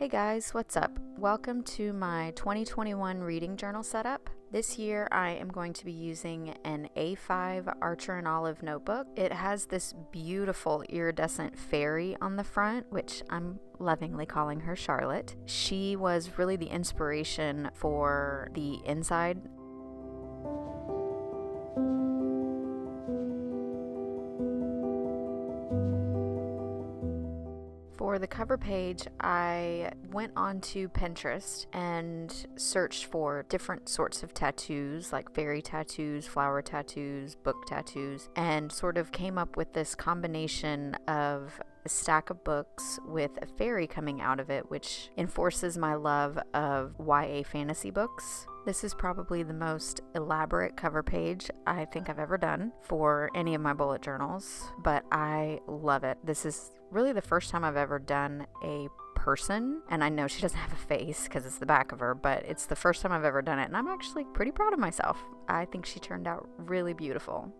Hey guys, what's up? Welcome to my 2021 reading journal setup. This year I am going to be using an A5 Archer and Olive notebook. It has this beautiful iridescent fairy on the front, which I'm lovingly calling her Charlotte. She was really the inspiration for the inside. For the cover page, I went onto Pinterest and searched for different sorts of tattoos, like fairy tattoos, flower tattoos, book tattoos, and sort of came up with this combination of a stack of books with a fairy coming out of it, which enforces my love of YA fantasy books. This is probably the most elaborate cover page I think I've ever done for any of my bullet journals, but I love it. This is really the first time I've ever done a person, and I know she doesn't have a face because it's the back of her, but it's the first time I've ever done it, and I'm actually pretty proud of myself. I think she turned out really beautiful.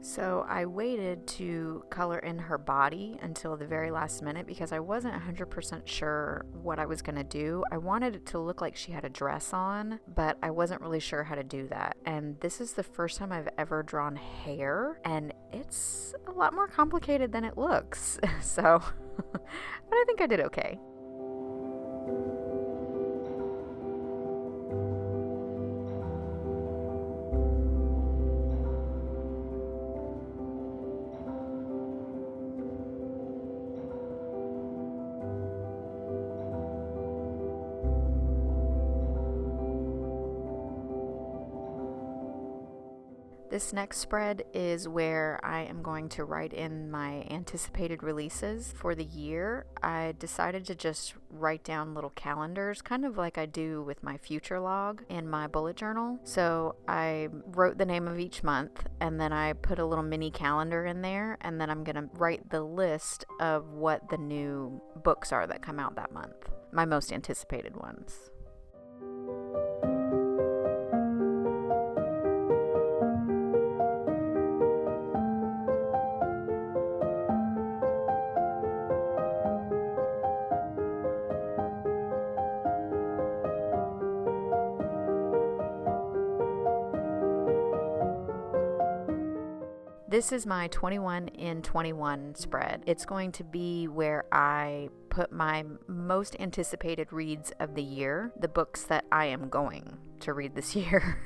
So I waited to color in her body until the very last minute because I wasn't 100% sure what I was going to do. I wanted it to look like she had a dress on, but I wasn't really sure how to do that. And this is the first time I've ever drawn hair, and it's a lot more complicated than it looks. So, but I think I did okay. This next spread is where I am going to write in my anticipated releases for the year. I decided to just write down little calendars, kind of like I do with my future log in my bullet journal. So I wrote the name of each month, and then I put a little mini calendar in there, and then I'm going to write the list of what the new books are that come out that month, my most anticipated ones. This is my 21 in 21 spread. It's going to be where I put my most anticipated reads of the year, the books that I am going to read this year.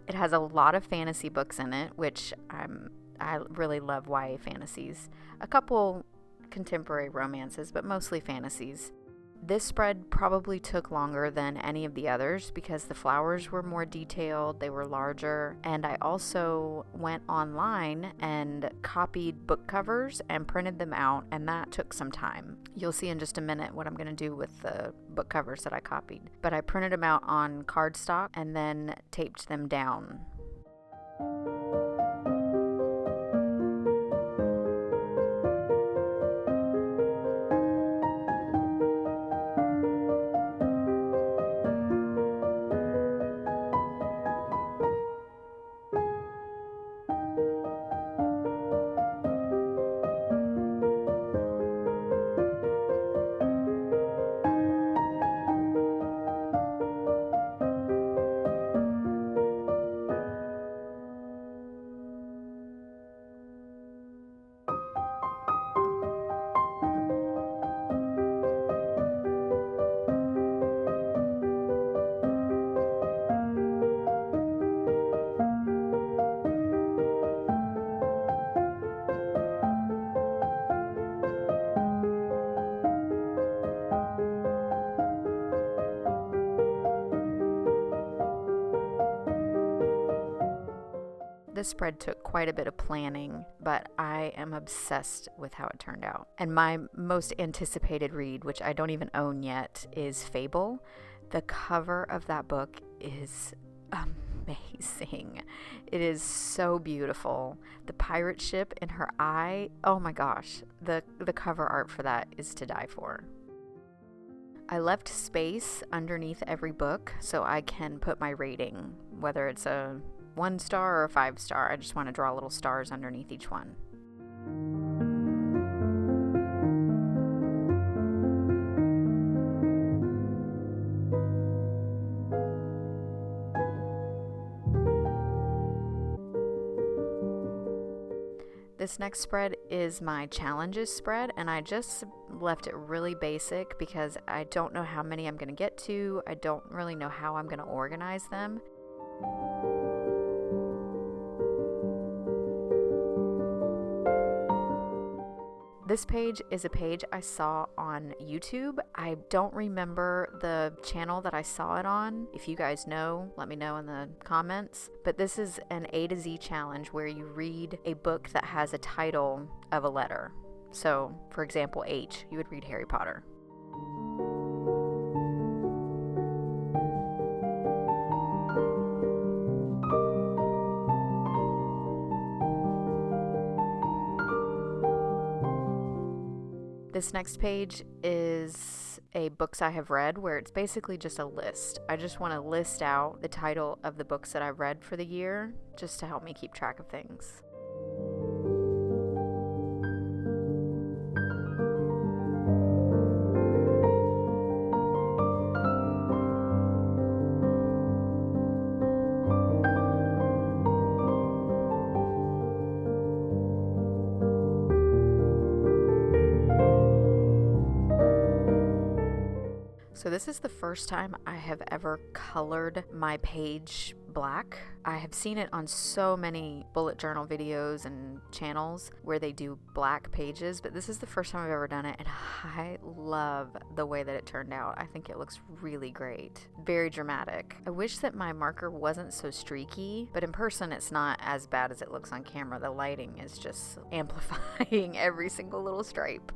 It has a lot of fantasy books in it, which I really love YA fantasies. A couple contemporary romances, but mostly fantasies. This spread probably took longer than any of the others because the flowers were more detailed, they were larger, and I also went online and copied book covers and printed them out, and that took some time. You'll see in just a minute what I'm going to do with the book covers that I copied. But I printed them out on cardstock and then taped them down. This spread took quite a bit of planning, but I am obsessed with how it turned out. And my most anticipated read, which I don't even own yet, is Fable. The cover of that book is amazing. It is so beautiful. The pirate ship in her eye, oh my gosh, the cover art for that is to die for. I left space underneath every book so I can put my rating, whether it's a 1 star or a 5 star. I just want to draw little stars underneath each one. This next spread is my challenges spread, and I just left it really basic because I don't know how many I'm going to get to. I don't really know how I'm going to organize them. This page is a page I saw on YouTube. I don't remember the channel that I saw it on. If you guys know, let me know in the comments. But this is an A to Z challenge where you read a book that has a title of a letter. So, for example, H, you would read Harry Potter. This next page is a books I have read where it's basically just a list. I just want to list out the title of the books that I've read for the year just to help me keep track of things. So this is the first time I have ever colored my page black. I have seen it on so many bullet journal videos and channels where they do black pages, but this is the first time I've ever done it, and I love the way that it turned out. I think it looks really great. Very dramatic. I wish that my marker wasn't so streaky, but in person it's not as bad as it looks on camera. The lighting is just amplifying every single little stripe.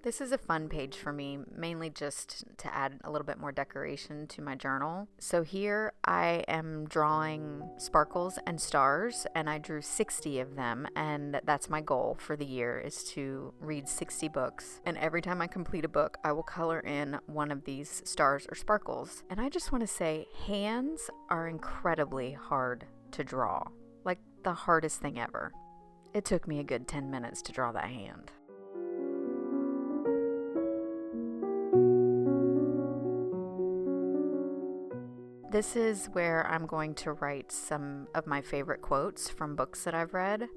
This is a fun page for me, mainly just to add a little bit more decoration to my journal. So here I am drawing sparkles and stars, and I drew 60 of them, and that's my goal for the year, is to read 60 books. And every time I complete a book, I will color in one of these stars or sparkles. And I just want to say, hands are incredibly hard to draw. Like the hardest thing ever. It took me a good 10 minutes to draw that hand. This is where I'm going to write some of my favorite quotes from books that I've read.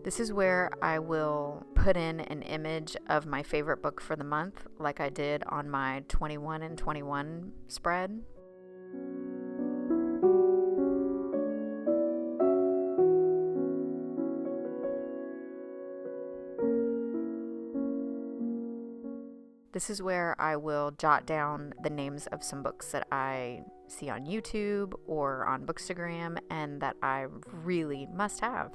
This is where I will put in an image of my favorite book for the month, like I did on my 21 and 21 spread. This is where I will jot down the names of some books that I see on YouTube or on Bookstagram and that I really must have.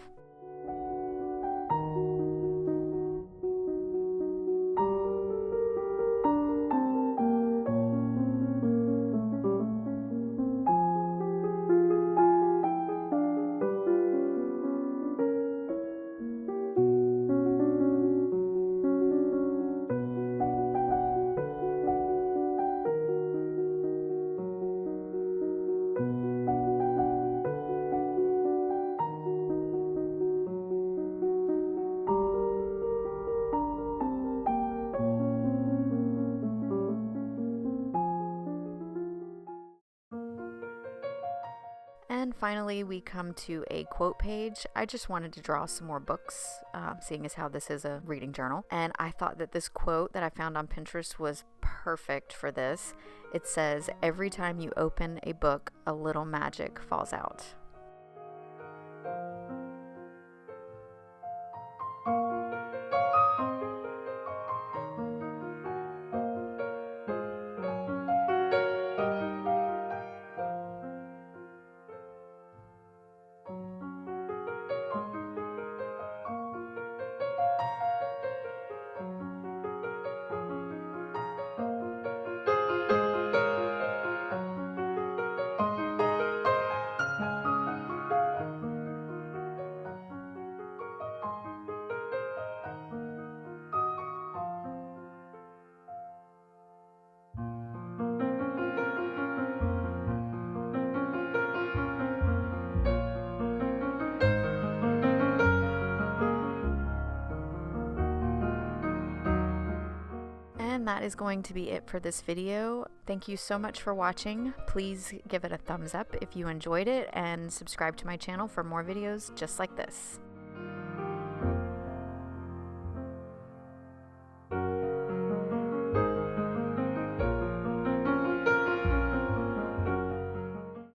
And finally, we come to a quote page. I just wanted to draw some more books, seeing as how this is a reading journal. And I thought that this quote that I found on Pinterest was perfect for this. It says, "Every time you open a book, a little magic falls out." And that is going to be it for this video. Thank you so much for watching. Please give it a thumbs up if you enjoyed it and subscribe to my channel for more videos just like this.